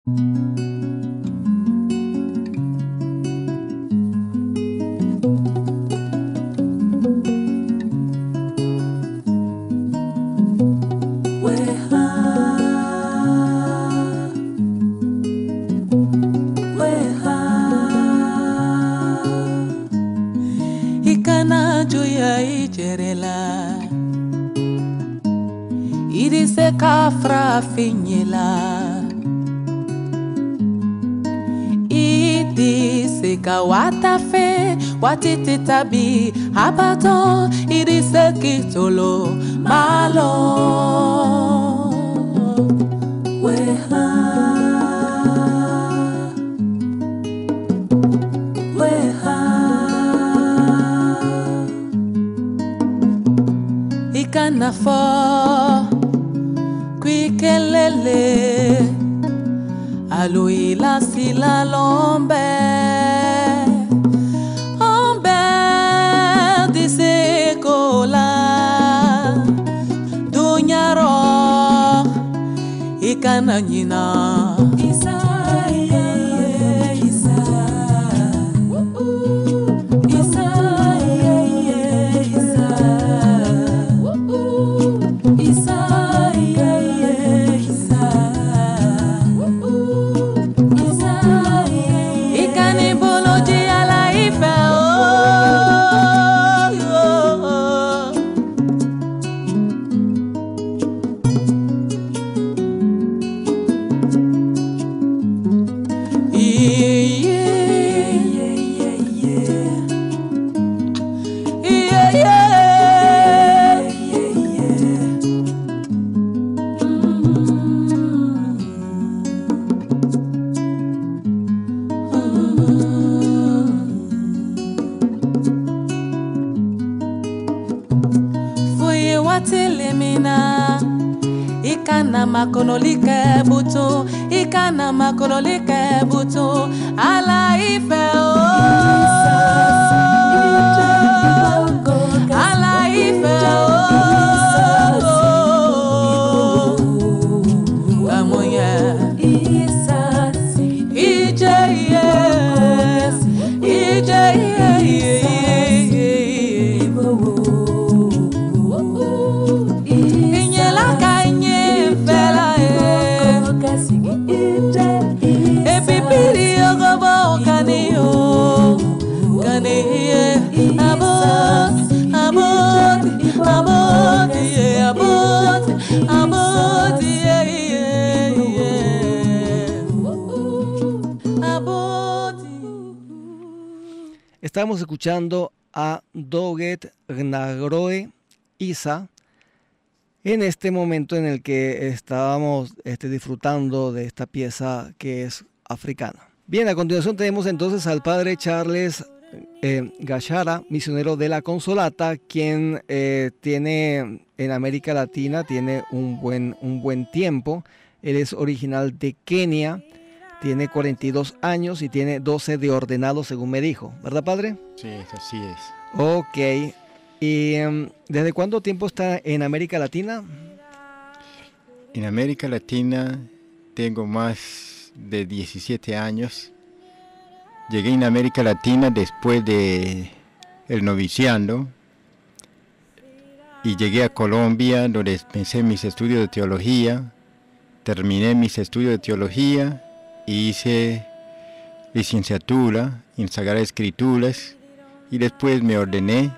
Ikana juya ijerela Irise kafra finyela Idise kawata fe Watiti tabi Abato Irise kitolo Malo Weha Ikana fo Kwikelele Aloila sila lombe Ombe dise kola Dunyaro Ikana nyina Isa Ikana makonolike buto, ikana makonolike buto, ala ife o, ala ife o, kamoye, ije yes, ije Estamos escuchando a Doggett Gnagroe Isa en este momento en el que estábamos disfrutando de esta pieza que es africana. Bien, a continuación tenemos entonces al padre Charles Gashara, misionero de la Consolata, quien tiene en América Latina tiene un buen tiempo. Él es original de Kenia. Tiene 42 años y tiene 12 de ordenado, según me dijo. ¿Verdad, padre? Sí, así es. Ok. ¿Y desde cuánto tiempo está en América Latina? En América Latina tengo más de 17 años. Llegué en América Latina después de el noviciando y llegué a Colombia, donde empecé mis estudios de teología. Terminé mis estudios de teología. Hice licenciatura en Sagradas Escrituras y después me ordené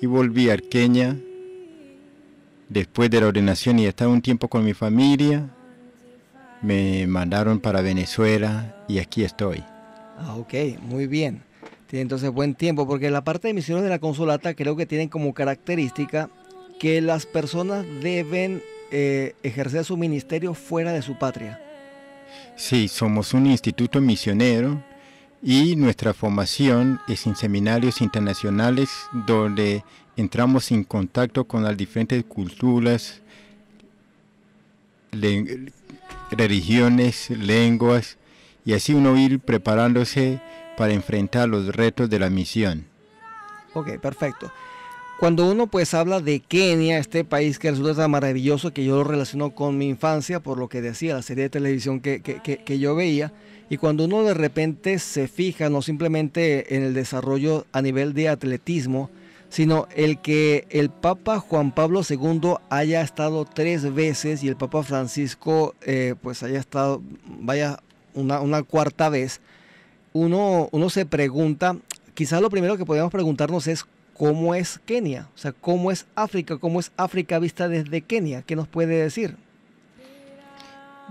y volví a Kenia. Después de la ordenación y estaba un tiempo con mi familia, me mandaron para Venezuela y aquí estoy. Ah, ok, muy bien. Tiene entonces buen tiempo, porque la parte de misiones de la Consolata creo que tienen como característica que las personas deben ejercer su ministerio fuera de su patria. Sí, somos un instituto misionero y nuestra formación es en seminarios internacionales donde entramos en contacto con las diferentes culturas, religiones, lenguas, y así uno ir preparándose para enfrentar los retos de la misión. Ok, perfecto. Cuando uno pues habla de Kenia, este país que resulta tan maravilloso, que yo lo relaciono con mi infancia, por lo que decía la serie de televisión que yo veía, y cuando uno de repente se fija no simplemente en el desarrollo a nivel de atletismo, sino el que el Papa Juan Pablo II haya estado 3 veces y el Papa Francisco pues haya estado, vaya, una cuarta vez, uno se pregunta, quizás lo primero que podríamos preguntarnos es ¿cómo es Kenia? O sea, ¿cómo es África vista desde Kenia? ¿Qué nos puede decir?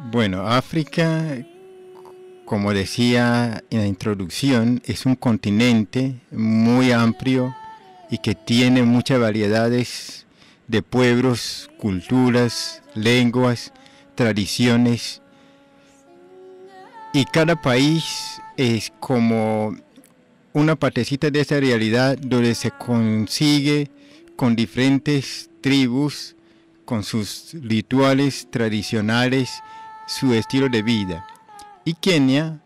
Bueno, África, como decía en la introducción, es un continente muy amplio y que tiene muchas variedades de pueblos, culturas, lenguas, tradiciones. Y cada país es como una partecita de esa realidad donde se consigue con diferentes tribus, con sus rituales tradicionales, su estilo de vida. Y Kenia,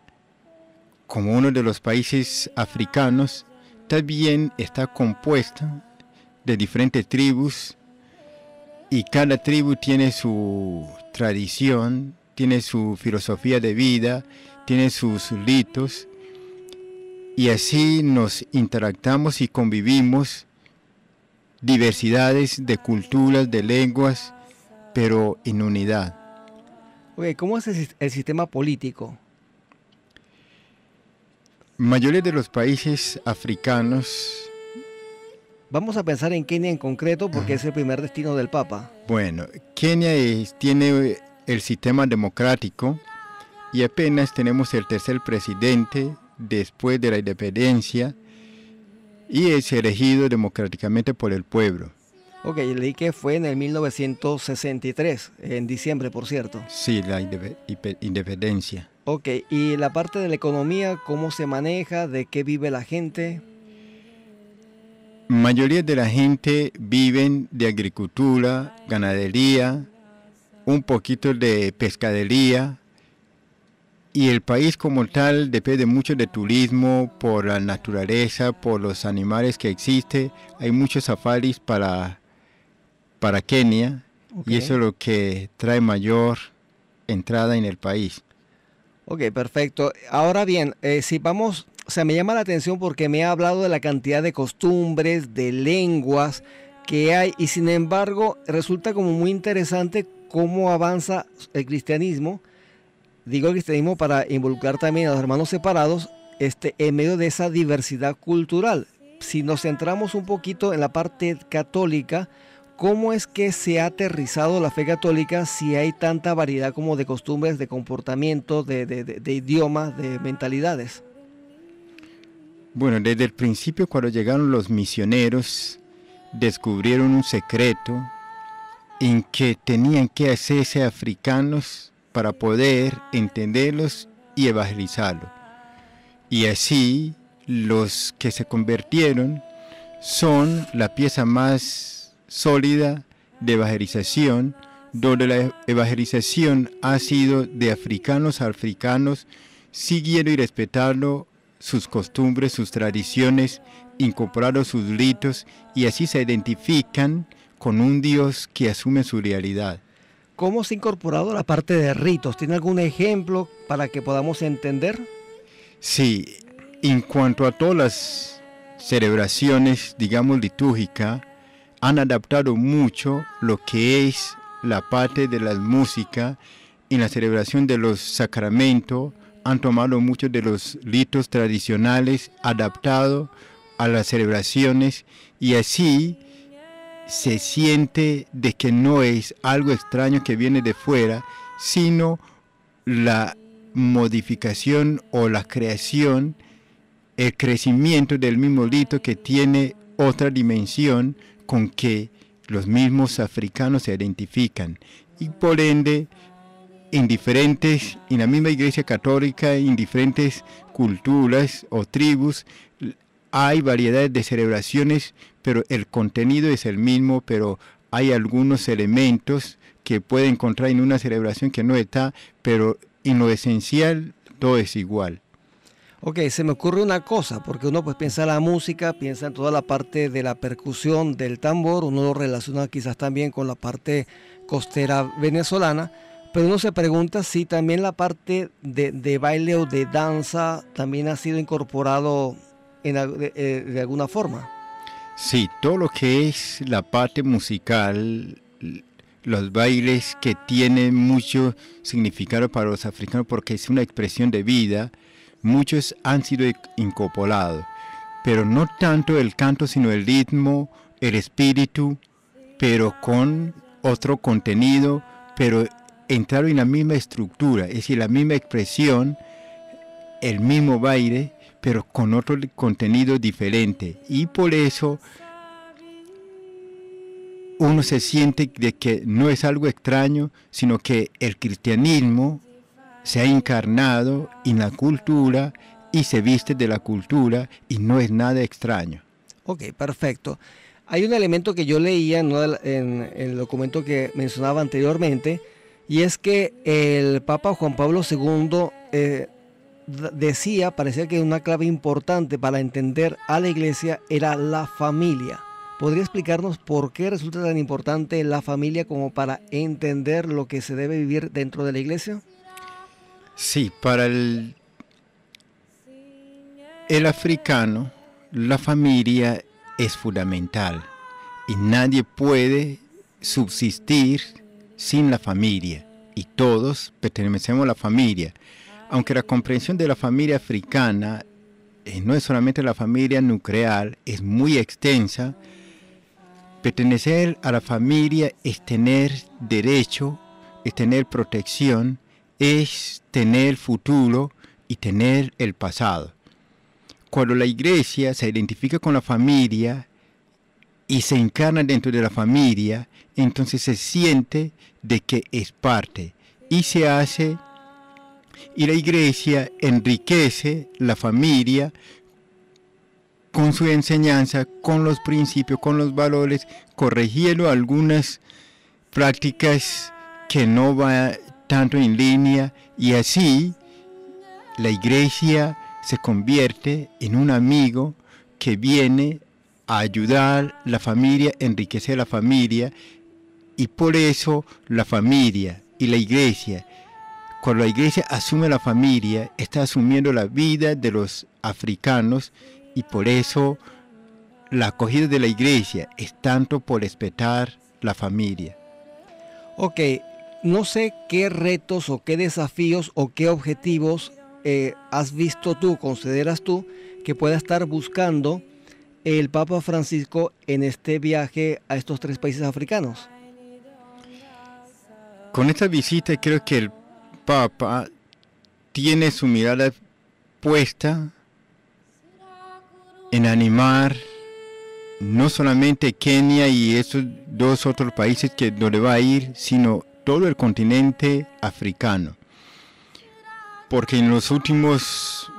como uno de los países africanos, también está compuesta de diferentes tribus y cada tribu tiene su tradición, tiene su filosofía de vida, tiene sus ritos. Y así nos interactuamos y convivimos diversidades de culturas, de lenguas, pero en unidad. Okay, ¿cómo es el sistema político? Mayoría de los países africanos. Vamos a pensar en Kenia en concreto porque es el primer destino del Papa. Bueno, Kenia tiene el sistema democrático y apenas tenemos el tercer presidente después de la independencia y es elegido democráticamente por el pueblo. Ok, leí que fue en el 1963, en diciembre, por cierto. Sí, la independencia. Ok, y la parte de la economía, ¿cómo se maneja? ¿De qué vive la gente? Mayoría de la gente viven de agricultura, ganadería, un poquito de pescadería. Y el país como tal depende mucho de turismo, por la naturaleza, por los animales que existen. Hay muchos safaris para Kenia, okay. Y eso es lo que trae mayor entrada en el país. Ok, perfecto. Ahora bien, si vamos, o sea, me llama la atención porque me ha hablado de la cantidad de costumbres, de lenguas que hay, y sin embargo resulta como muy interesante cómo avanza el cristianismo. Digo el cristianismo para involucrar también a los hermanos separados en medio de esa diversidad cultural. Si nos centramos un poquito en la parte católica, ¿cómo es que se ha aterrizado la fe católica si hay tanta variedad como de costumbres, de comportamiento, de idiomas, de mentalidades? Bueno, desde el principio cuando llegaron los misioneros, descubrieron un secreto en que tenían que hacerse africanos para poder entenderlos y evangelizarlos. Y así los que se convirtieron son la pieza más sólida de evangelización, donde la evangelización ha sido de africanos a africanos, siguiendo y respetando sus costumbres, sus tradiciones, incorporando sus ritos, y así se identifican con un Dios que asume su realidad. ¿Cómo se ha incorporado la parte de ritos? ¿Tiene algún ejemplo para que podamos entender? Sí, en cuanto a todas las celebraciones, digamos, litúrgicas, han adaptado mucho lo que es la parte de la música. En la celebración de los sacramentos han tomado muchos de los ritos tradicionales, adaptado a las celebraciones, y así se siente de que no es algo extraño que viene de fuera, sino la modificación o la creación, el crecimiento del mismo rito que tiene otra dimensión con que los mismos africanos se identifican. Y por ende, en la misma Iglesia Católica, en diferentes culturas o tribus, hay variedades de celebraciones, pero el contenido es el mismo, pero hay algunos elementos que puede encontrar en una celebración que no está, pero en lo esencial todo es igual. Ok, se me ocurre una cosa, porque uno pues piensa en la música, piensa en toda la parte de la percusión del tambor, uno lo relaciona quizás también con la parte costera venezolana, pero uno se pregunta si también la parte de baile o de danza también ha sido incorporado de alguna forma. Sí, todo lo que es la parte musical, los bailes que tienen mucho significado para los africanos porque es una expresión de vida, muchos han sido incorporados, pero no tanto el canto, sino el ritmo, el espíritu, pero con otro contenido, pero entraron en la misma estructura, es decir, la misma expresión, el mismo baile, pero con otro contenido diferente. Y por eso uno se siente de que no es algo extraño, sino que el cristianismo se ha encarnado en la cultura y se viste de la cultura y no es nada extraño. Ok, perfecto. Hay un elemento que yo leía en el documento que mencionaba anteriormente, y es que el Papa Juan Pablo II decía, parecía que una clave importante para entender a la iglesia era la familia. ¿Podría explicarnos por qué resulta tan importante la familia como para entender lo que se debe vivir dentro de la iglesia? Sí, para el africano, la familia es fundamental y nadie puede subsistir sin la familia y todos pertenecemos a la familia. Aunque la comprensión de la familia africana no es solamente la familia nuclear, es muy extensa. Pertenecer a la familia es tener derecho, es tener protección, es tener futuro y tener el pasado. Cuando la iglesia se identifica con la familia y se encarna dentro de la familia, entonces se siente de que es parte y se hace, y la iglesia enriquece la familia con su enseñanza, con los principios, con los valores, corrigiendo algunas prácticas que no van tanto en línea, y así la iglesia se convierte en un amigo que viene a ayudar a la familia, enriquecer la familia, y por eso la familia y la iglesia, cuando la iglesia asume la familia, está asumiendo la vida de los africanos, y por eso la acogida de la iglesia es tanto por respetar la familia. Ok, no sé qué retos o qué desafíos o qué objetivos has visto tú, consideras tú, que pueda estar buscando el Papa Francisco en este viaje a estos 3 países africanos. Con esta visita creo que el Papa tiene su mirada puesta en animar no solamente Kenia y esos 2 otros países donde va a ir, sino todo el continente africano. Porque en los últimos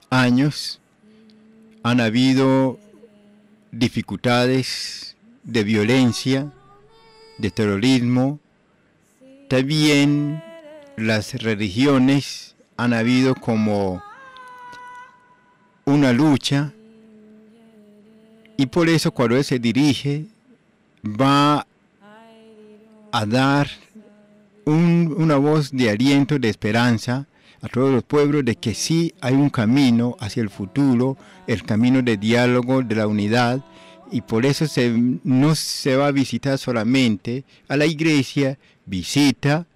años han habido dificultades de violencia, de terrorismo. También las religiones han habido como una lucha, y por eso cuando él se dirige va a dar una voz de aliento, de esperanza a todos los pueblos de que sí hay un camino hacia el futuro, el camino de diálogo, de la unidad, y por eso no se va a visitar solamente a la iglesia, visita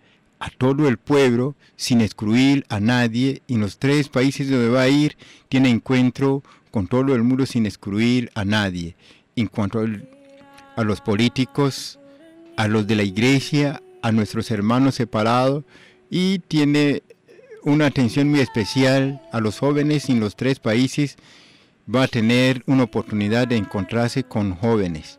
a todo el pueblo sin excluir a nadie. En los 3 países donde va a ir, tiene encuentro con todo el mundo sin excluir a nadie. En cuanto a los políticos, a los de la iglesia, a nuestros hermanos separados, y tiene una atención muy especial a los jóvenes. En los 3 países va a tener una oportunidad de encontrarse con jóvenes.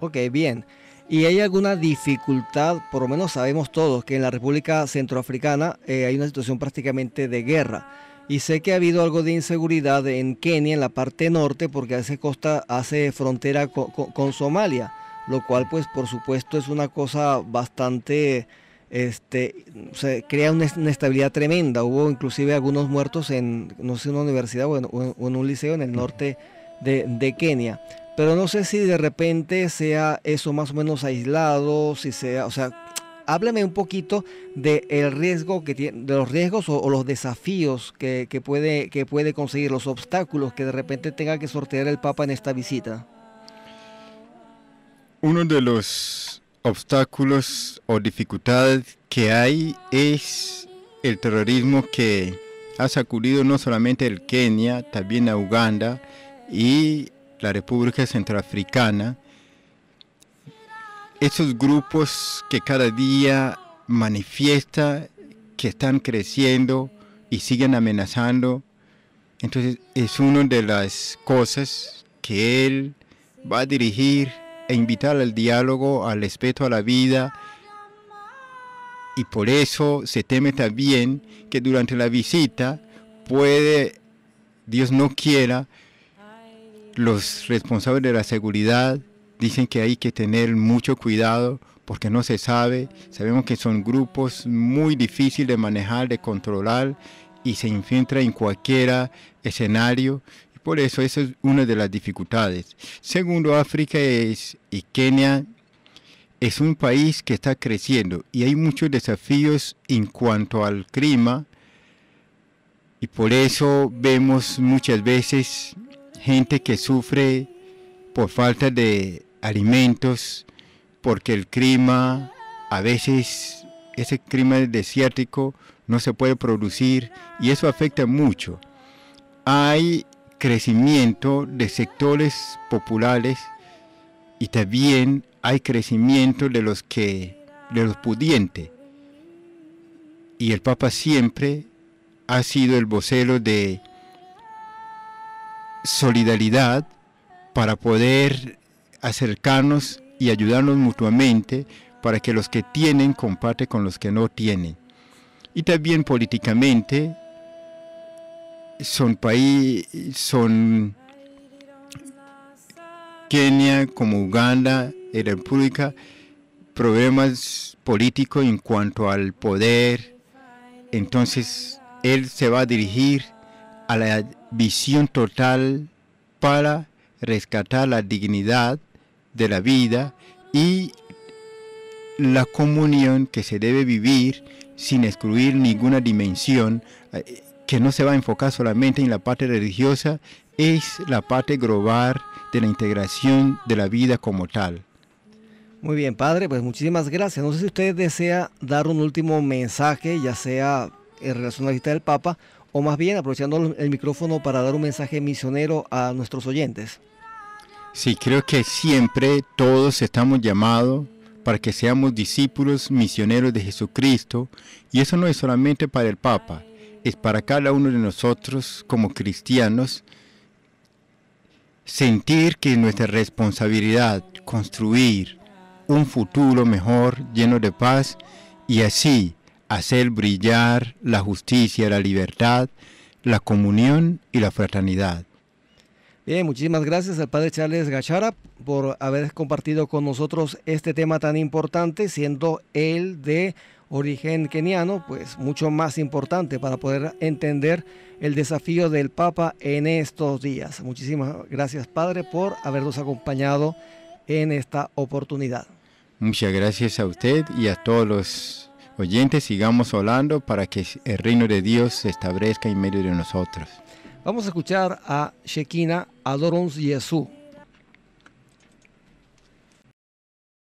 Ok, bien. ¿Y hay alguna dificultad? Por lo menos sabemos todos que en la República Centroafricana hay una situación prácticamente de guerra. Y sé que ha habido algo de inseguridad en Kenia, en la parte norte, porque hace frontera con Somalia, lo cual pues por supuesto es una cosa bastante se crea una inestabilidad tremenda. Hubo inclusive algunos muertos en, no sé, una universidad o en un liceo en el norte de Kenia. Pero no sé si de repente sea eso más o menos aislado, si sea, o sea, háblame un poquito de el riesgo que tiene, de los riesgos o los desafíos que puede conseguir, los obstáculos que de repente tenga que sortear el Papa en esta visita. Uno de los obstáculos o dificultades que hay es el terrorismo que ha sacudido no solamente el Kenia, también a Uganda y la República Centroafricana. Esos grupos que cada día manifiestan que están creciendo y siguen amenazando. Entonces es una de las cosas que él va a dirigir e invitar al diálogo, al respeto a la vida. Y por eso se teme también que durante la visita puede, Dios no quiera, los responsables de la seguridad dicen que hay que tener mucho cuidado porque no se sabe. Sabemos que son grupos muy difíciles de manejar, de controlar y se infiltra en cualquier escenario. Y por eso es una de las dificultades. Segundo, África y Kenia es un país que está creciendo y hay muchos desafíos en cuanto al clima. Y por eso vemos muchas veces gente que sufre por falta de alimentos, porque el clima, a veces ese clima desértico no se puede producir y eso afecta mucho. Hay crecimiento de sectores populares y también hay crecimiento de los pudientes. Y el Papa siempre ha sido el vocero de solidaridad para poder acercarnos y ayudarnos mutuamente para que los que tienen comparten con los que no tienen. Y también políticamente son Kenia como Uganda y República, problemas políticos en cuanto al poder. Entonces él se va a dirigir a la visión total para rescatar la dignidad de la vida y la comunión que se debe vivir sin excluir ninguna dimensión, que no se va a enfocar solamente en la parte religiosa, es la parte global de la integración de la vida como tal. Muy bien, padre, pues muchísimas gracias. No sé si usted desea dar un último mensaje, ya sea en relación a la visita del Papa, o más bien aprovechando el micrófono para dar un mensaje misionero a nuestros oyentes. Sí, creo que siempre todos estamos llamados para que seamos discípulos misioneros de Jesucristo, y eso no es solamente para el Papa, es para cada uno de nosotros como cristianos, sentir que es nuestra responsabilidad construir un futuro mejor, lleno de paz, y así hacer brillar la justicia, la libertad, la comunión y la fraternidad. Bien, muchísimas gracias al padre Charles Gachara por haber compartido con nosotros este tema tan importante, siendo él de origen keniano, pues mucho más importante para poder entender el desafío del Papa en estos días. Muchísimas gracias, padre, por habernos acompañado en esta oportunidad. Muchas gracias a usted y a todos los oyentes. Sigamos orando para que el reino de Dios se establezca en medio de nosotros. Vamos a escuchar a Shekinah Adorons Jesús.